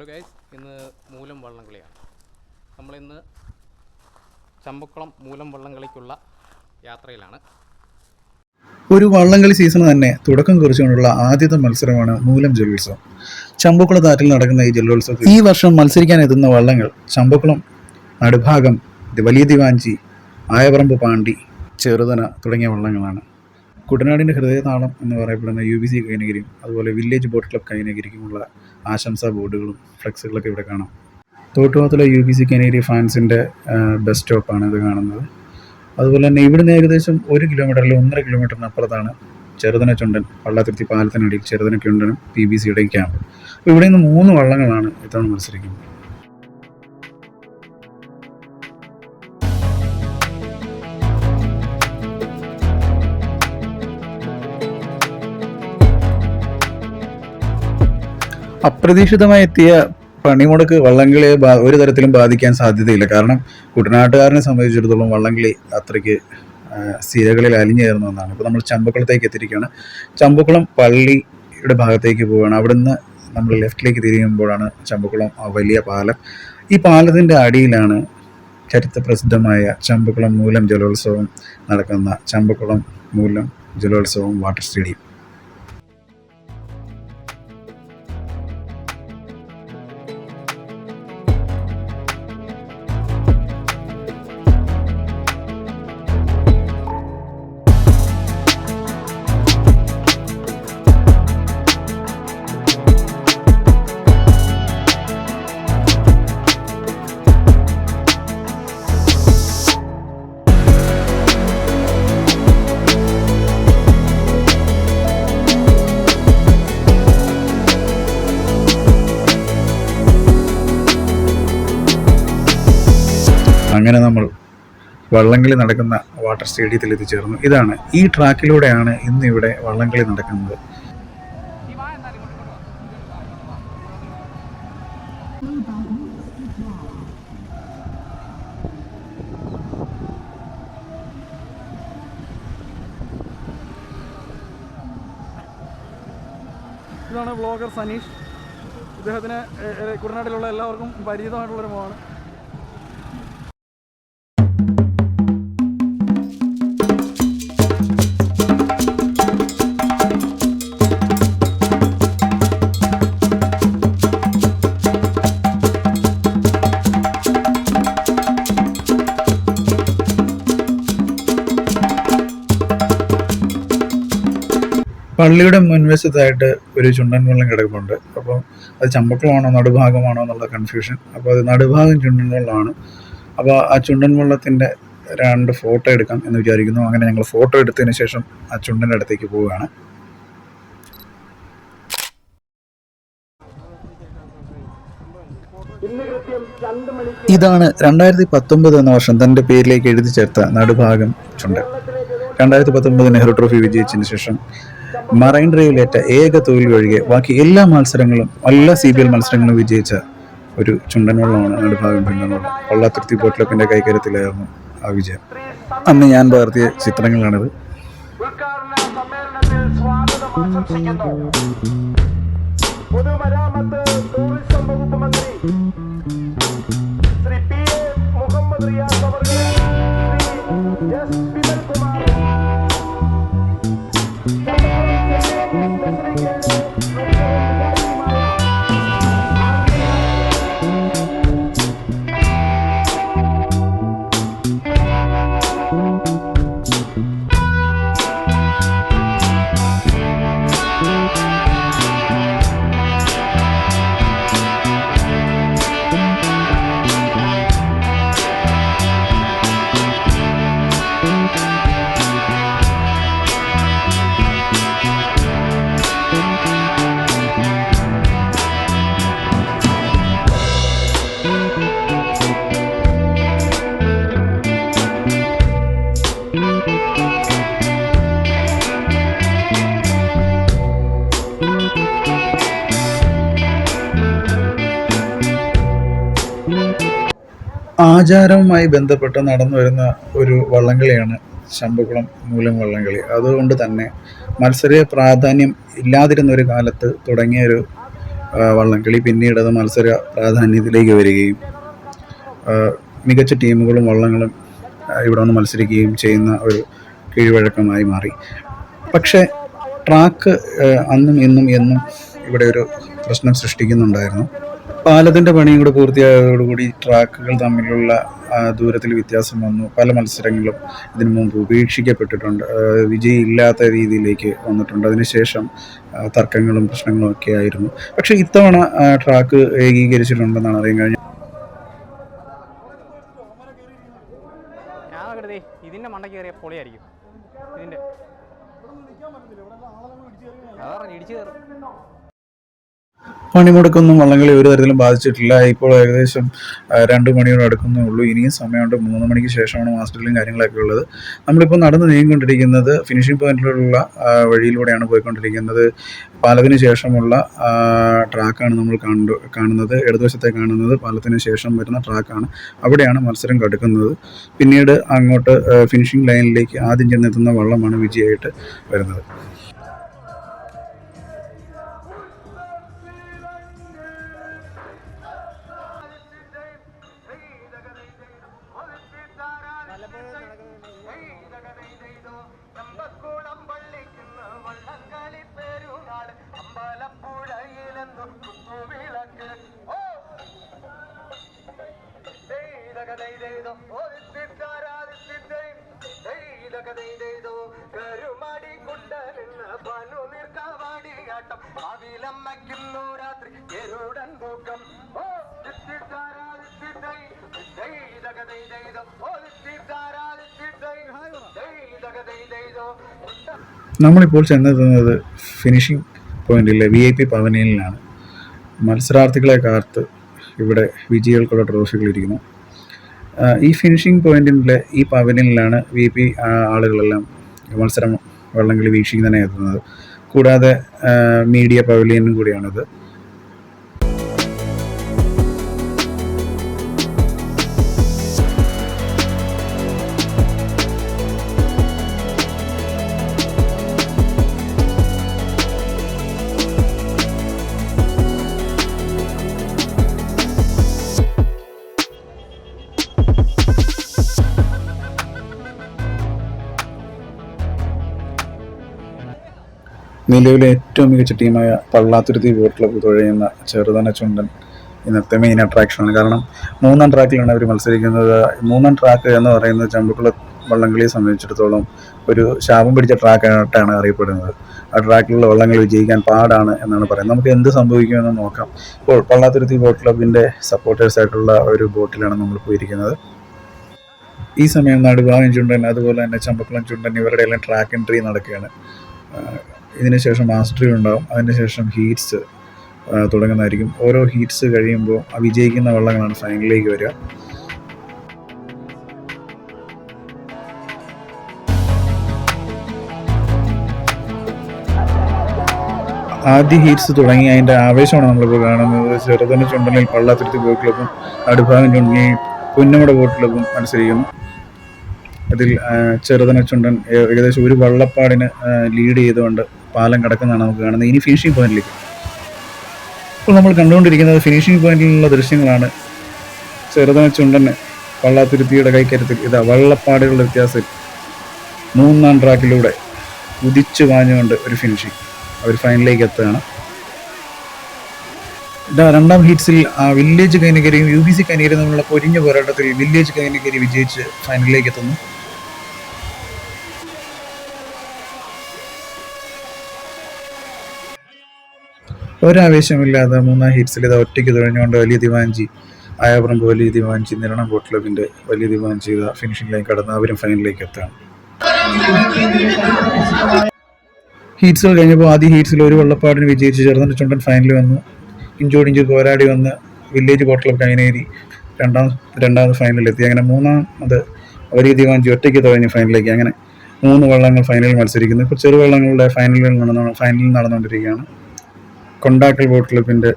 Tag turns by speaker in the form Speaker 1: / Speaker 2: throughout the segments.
Speaker 1: Hello guys, ഇന്ന് മൂലം വള്ളംകളിയാണ്. നമ്മളിന്ന് ചമ്പക്കുളം മൂലം വള്ളംകളിക്കുള്ള യാത്രയിലാണ്.
Speaker 2: ഒരു വള്ളംകളി സീസൺ തന്നെ തുടക്കം കുറിച്ചുകൊണ്ടുള്ള ആദ്യത്തെ മത്സരമാണ് മൂലം ജലോത്സവം. ചമ്പക്കുളത്താറ്റിൽ നടക്കുന്ന ഈ ജലോത്സവത്തിൽ ഈ വർഷം മത്സരിക്കാൻ എത്തുന്ന വള്ളങ്ങൾ ചമ്പക്കുളം, നടുഭാഗം, വലിയ ദിവാഞ്ചി, ആയപറമ്പ് പാണ്ടി, ചെറുതന തുടങ്ങിയ വള്ളങ്ങളാണ്. കുട്ടനാടിൻ്റെ ഹൃദയതാളം എന്ന് പറയപ്പെടുന്ന UBC കൈനഗിരിയും അതുപോലെ വില്ലേജ് ബോട്ട് ക്ലബ് കൈനഗിരിക്കുമുള്ള ആശംസാ ബോർഡുകളും ഫ്ലെക്സുകളൊക്കെ ഇവിടെ കാണാം. തോട്ടുപാറയിലെ UBC കൈനഗിരി ഫാൻസിൻ്റെ ബസ് സ്റ്റോപ്പാണ് ഇത് കാണുന്നത്. അതുപോലെ തന്നെ ഇവിടുന്ന് ഏകദേശം 1 കിലോമീറ്ററിൽ 1.5 കിലോമീറ്ററിന് അപ്പുറത്താണ് ചെറുതന ചുണ്ടൻ വള്ളത്തിരുത്തി പാലത്തിനടിയിൽ ചെറുതന ചുണ്ടനും PBCയുടെയും ക്യാമ്പ്. അപ്പോൾ ഇവിടെ നിന്ന് 3 വള്ളങ്ങളാണ് ഇത്തവണ മത്സരിക്കുന്നത്. അപ്രതീക്ഷിതമായി എത്തിയ പണിമുടക്ക് വള്ളംകളിയെ ഒരു തരത്തിലും ബാധിക്കാൻ സാധ്യതയില്ല. കാരണം കുട്ടനാട്ടുകാരനെ സംബന്ധിച്ചിടത്തോളം വള്ളംകളി അത്രയ്ക്ക് സിരകളിൽ അലിഞ്ഞു ചേർന്ന ഒന്നാണ്. ഇപ്പോൾ നമ്മൾ ചമ്പക്കുളത്തേക്ക് എത്തിയിരിക്കുകയാണ്. ചമ്പക്കുളം പള്ളിയുടെ ഭാഗത്തേക്ക് പോവുകയാണ്. അവിടുന്ന് നമ്മൾ ലെഫ്റ്റിലേക്ക് തിരിയുമ്പോഴാണ് ചമ്പക്കുളം വലിയ പാലം. ഈ പാലത്തിൻ്റെ അടിയിലാണ് ചരിത്രപ്രസിദ്ധമായ ചമ്പക്കുളം മൂലം ജലോത്സവം നടക്കുന്ന ചമ്പക്കുളം മൂലം ജലോത്സവം വാട്ടർ സ്റ്റേഡിയം. അങ്ങനെ നമ്മൾ വള്ളംകളി നടക്കുന്ന വാട്ടർ സ്റ്റേഡിയത്തിൽ എത്തിച്ചേർന്നു. ഇതാണ്, ഈ ട്രാക്കിലൂടെയാണ് ഇന്നിവിടെ വള്ളംകളി നടക്കുന്നത്.
Speaker 3: ഇതാണ് വ്ളോഗർ സനീഷ്. ഇദ്ദേഹത്തിന് കുട്ടനാട്ടിലുള്ള എല്ലാവർക്കും പരിചിതമായിട്ടുള്ളൊരു മുഖമാണ്.
Speaker 2: പള്ളിയുടെ മുൻവശത്തായിട്ട് ഒരു ചുണ്ടൻ വെള്ളം കിടക്കുന്നുണ്ട്. അപ്പോൾ അത് ചമ്പക്കുളമാണോ നടുഭാഗമാണോ എന്നുള്ള കൺഫ്യൂഷൻ. അപ്പോൾ അത് നടുഭാഗം ചുണ്ടൻ വെള്ളമാണ്. അപ്പോൾ ആ ചുണ്ടൻ വെള്ളത്തിൻ്റെ 2 ഫോട്ടോ എടുക്കാം എന്ന് വിചാരിക്കുന്നു. അങ്ങനെ ഞങ്ങൾ ഫോട്ടോ എടുത്തതിന് ശേഷം ആ ചുണ്ടൻ്റെ അടുത്തേക്ക് പോവുകയാണ്. ഇതാണ് 2019 എന്ന വർഷം തൻ്റെ പേരിലേക്ക് എഴുതി ചേർത്ത നടുഭാഗം ചുണ്ടൻ. 2019 നെഹ്റു ട്രോഫി വിജയിച്ചതിന് ശേഷം മറൈൻ ഡ്രൈവിലേറ്റ ഏക തോൽവി ഒഴികെ ബാക്കി എല്ലാ മത്സരങ്ങളും, എല്ലാ CBL മത്സരങ്ങളും വിജയിച്ച ഒരു ചുണ്ടൻ വെള്ളമാണ് നടുഭാഗം ചുണ്ടൻ വെള്ളം. വള്ളത്തിരുത്തി ബോട്ട് ക്ലബിൻ്റെ കൈക്കരത്തിലായിരുന്നു ആ വിജയം. അന്ന് ഞാൻ പകർത്തിയ ചിത്രങ്ങളാണിത്. ആചാരവുമായി ബന്ധപ്പെട്ട് നടന്നു വരുന്ന ഒരു വള്ളംകളിയാണ് ചമ്പക്കുളം മൂലം വള്ളംകളി. അതുകൊണ്ട് തന്നെ മത്സര പ്രാധാന്യം ഇല്ലാതിരുന്നൊരു കാലത്ത് തുടങ്ങിയൊരു വള്ളംകളി. പിന്നീട് അത് മത്സര പ്രാധാന്യത്തിലേക്ക് വരികയും മികച്ച ടീമുകളും വള്ളങ്ങളും ഇവിടെ വന്ന് മത്സരിക്കുകയും ചെയ്യുന്ന ഒരു കീഴ്വഴക്കമായി മാറി. പക്ഷേ ട്രാക്ക് അന്നും ഇന്നും എന്നും ഇവിടെ ഒരു പ്രശ്നം സൃഷ്ടിക്കുന്നുണ്ടായിരുന്നു. പാലത്തിൻ്റെ പണിയും കൂടെ പൂർത്തിയായതോടുകൂടി ട്രാക്കുകൾ തമ്മിലുള്ള ദൂരത്തിൽ വ്യത്യാസം വന്നു. പല മത്സരങ്ങളും ഇതിനു മുമ്പ് ഉപേക്ഷിക്കപ്പെട്ടിട്ടുണ്ട്, വിജയില്ലാത്ത രീതിയിലേക്ക് വന്നിട്ടുണ്ട്. അതിനുശേഷം തർക്കങ്ങളും പ്രശ്നങ്ങളും ഒക്കെ ആയിരുന്നു. പക്ഷേ ഇത്തവണ ട്രാക്ക് ഏകീകരിച്ചിട്ടുണ്ടെന്നാണ് അറിയാൻ കഴിഞ്ഞത്.
Speaker 1: ഇതിൻ്റെ മണ്ട കയറിയ പൊളിയായിരിക്കും. ഇതിൻ്റെ ഇടിച്ചു കയറും.
Speaker 2: പണിമുടക്കൊന്നും വള്ളംകളി ഒരു തരത്തിലും ബാധിച്ചിട്ടില്ല. ഇപ്പോൾ ഏകദേശം 2 മണിയോട് അടുക്കുന്നേ ഉള്ളൂ. ഇനിയും സമയമുണ്ട്. 3 മണിക്ക് ശേഷമാണ് മാസ്റ്ററിലും കാര്യങ്ങളൊക്കെ ഉള്ളത്. നമ്മളിപ്പോൾ നടന്ന് നീങ്ങിക്കൊണ്ടിരിക്കുന്നത് ഫിനിഷിംഗ് പോയിന്റിലുള്ള വഴിയിലൂടെയാണ് പോയിക്കൊണ്ടിരിക്കുന്നത്. പാലത്തിന് ശേഷമുള്ള ട്രാക്കാണ് നമ്മൾ കാണുന്നത്. ഇടതുവശത്തെ കാണുന്നത് പാലത്തിന് ശേഷം വരുന്ന ട്രാക്കാണ്. അവിടെയാണ് മത്സരം കടുക്കുന്നത്. പിന്നീട് അങ്ങോട്ട് ഫിനിഷിംഗ് ലൈനിലേക്ക് ആദ്യം ചെന്നെത്തുന്ന വള്ളമാണ് വിജയമായിട്ട് വരുന്നത്. നമ്മളിപ്പോൾ ചെന്നെത്തുന്നത് ഫിനിഷിംഗ് പോയിന്റിലെ VIP പവലിയനിലാണ്. മത്സരാർത്ഥികളെ കാത്ത് ഇവിടെ വിജയികൾക്കുള്ള ട്രോഫികൾ ഇരിക്കുന്നു. ഈ ഫിനിഷിംഗ് പോയിന്റിലെ ഈ പവലിയനിലാണ് VIP ആളുകളെല്ലാം മത്സരം വള്ളംകളി വീക്ഷിക്കുന്നതിനെ എത്തുന്നത്. കൂടാതെ മീഡിയ പവലിയനും കൂടിയാണിത്. നിലവിലെ ഏറ്റവും മികച്ച ടീമായ പള്ളാത്തുരുത്തി ബോട്ട് ക്ലബ്ബ് തുഴയുന്ന ചെറുതന ചുണ്ടൻ ഇന്നത്തെ മെയിൻ അട്രാക്ഷനാണ്. കാരണം 3-ാം ട്രാക്കിലാണ് അവർ മത്സരിക്കുന്നത്. 3-ാം ട്രാക്ക് എന്ന് പറയുന്നത് ചമ്പക്കുളം വള്ളംകളിയെ സംബന്ധിച്ചിടത്തോളം ഒരു ശാപം പിടിച്ച ട്രാക്കായിട്ടാണ് അറിയപ്പെടുന്നത്. ആ ട്രാക്കിലുള്ള വള്ളങ്ങൾ വിജയിക്കാൻ പാടാണ് എന്നാണ് പറയുന്നത്. നമുക്ക് എന്ത് സംഭവിക്കുമെന്ന് നോക്കാം. ഇപ്പോൾ പള്ളാത്തുരുത്തി ബോട്ട് ക്ലബിൻ്റെ സപ്പോർട്ടേഴ്സായിട്ടുള്ള ഒരു ബോട്ടിലാണ് നമ്മൾ പോയിരിക്കുന്നത്. ഈ സമയം നടുഭാഗം ചുണ്ടൻ, അതുപോലെ തന്നെ ചമ്പക്കുളം ചുണ്ടൻ, ഇവരുടെ എല്ലാം ട്രാക്ക് എൻട്രി നടക്കുകയാണ്. ഇതിനുശേഷം മാസ്റ്ററി ഉണ്ടാവും. അതിനുശേഷം ഹീറ്റ്സ് തുടങ്ങുന്നതായിരിക്കും. ഓരോ ഹീറ്റ്സ് കഴിയുമ്പോൾ വിജയിക്കുന്ന വള്ളങ്ങളാണ് ഫൈനലിലേക്ക് വരിക. ആദ്യ ഹീറ്റ്സ് തുടങ്ങി അതിൻ്റെ ആവേശമാണ് നമ്മളിപ്പോൾ കാണുന്നത്. ചെറുതന ചുണ്ടനിൽ പള്ളാത്തുരുത്തി ബോട്ട് ക്ലബ്ബും നടുഭാഗം ചുണ്ടനിൽ പുന്നമട ബോട്ട് ക്ലബ്ബും മത്സരിക്കുന്നു. അതിൽ ചെറുതന ചുണ്ടൻ ഏകദേശം ഒരു വള്ളപ്പാടിന് ലീഡ് ചെയ്തുകൊണ്ട് പാലം കടക്കുന്നതാണ് നമുക്ക് കാണുന്നത്. ഇനി ഫിനിഷിംഗ് പോയിന്റിലേക്ക്. ഇപ്പോൾ നമ്മൾ കണ്ടുകൊണ്ടിരിക്കുന്നത് ഫിനിഷിംഗ് പോയിന്റിലുള്ള ദൃശ്യങ്ങളാണ്. ചെറുതന ചുണ്ടന് പള്ളാത്തുരുത്തിയുടെ കൈക്കരുത്തിൽ ഇതാ വള്ളപ്പാടുകളുടെ വ്യത്യാസത്തിൽ 3-ാം ട്രാക്കിലൂടെ ഉദിച്ചു പാഞ്ഞുകൊണ്ട് ഒരു ഫിനിഷിംഗ് അവർ ഫൈനലിലേക്ക് എത്തുകയാണ്. 2-ാം ഹീറ്റ്സിൽ വില്ലേജ് കൈനകരിയും UBC കൈനകരിയും തമ്മിലുള്ള പൊരിഞ്ഞ പോരാട്ടത്തിൽ വില്ലേജ് കൈനകരി വിജയിച്ച് ഫൈനലിലേക്ക് എത്തുന്നു. ഒരാവേശമില്ലാതെ 3-ാം ഹീറ്റ്സിൽ ഇത് ഒറ്റയ്ക്ക് തുഴഞ്ഞുകൊണ്ട് വലിയ ദിവാഞ്ചി, ആയാപറമ്പ് വലിയ ദിവാഞ്ചി, നിരണം ബോട്ട് ക്ലബിൻ്റെ വലിയ ദിവാഞ്ചി ഇതാ ഫിനിഷിംഗ് ലൈൻ കടന്ന് അവരും ഫൈനലിലേക്ക് എത്തുകയാണ്. ഹീറ്റ്സുകൾ കഴിഞ്ഞപ്പോൾ ആദ്യ ഹീറ്റ്സിൽ ഒരു വള്ളപ്പാടിന് വിജയിച്ച് ചെറുതന ചുണ്ടൻ ഫൈനലിൽ വന്നു. ഇഞ്ചോടിഞ്ച് പോരാടി വന്ന് വില്ലേജ് ബോട്ട് ക്ലബ് കൈനേരി രണ്ടാമത് ഫൈനലിലെത്തി. അങ്ങനെ 3-ാമത് വലിയ ദിവാഞ്ചി ഒറ്റയ്ക്ക് തുഴഞ്ഞ് ഫൈനലിലേക്ക്. അങ്ങനെ 3 വള്ളങ്ങൾ ഫൈനലിൽ മത്സരിക്കുന്നു. ഇപ്പോൾ ചെറുവള്ളങ്ങളുടെ ഫൈനൽ നടന്നുകൊണ്ടിരിക്കുകയാണ്. കൊണ്ടാക്കൽ ബോട്ട് ക്ലബിൻ്റെ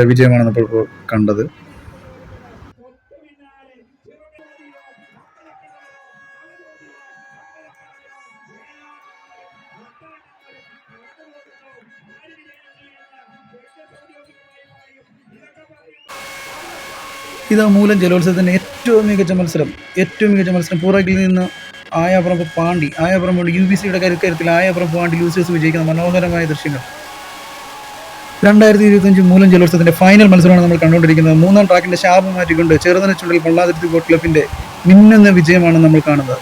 Speaker 2: വിജയമാണ് നമ്മളിപ്പോൾ കണ്ടത്. ഇത് മൂലം ജലോത്സവത്തിൻ്റെ ഏറ്റവും മികച്ച മത്സരം പുറകിൽ നിന്ന് ആയാപുറം പാണ്ടി UBCയുടെ കരുക്കരത്തിൽ ആയാപുറം പാണ്ടി ലൂസേഴ്സ് വിജയിക്കുന്ന മനോഹരമായ ദൃശ്യങ്ങൾ. 2025 മൂലം ജലോത്സവത്തിന്റെ ഫൈനൽ മത്സരമാണ് നമ്മൾ കണ്ടുകൊണ്ടിരിക്കുന്നത്. 3ാം ട്രാക്കിന്റെ ശാപം മാറ്റിക്കൊണ്ട് ചെറുതനച്ചുള്ളിൽ പള്ളാതിരുത്തി ബോട്ട് ക്ലബിന്റെ മിന്നുന്ന വിജയമാണ് നമ്മൾ കാണുന്നത്.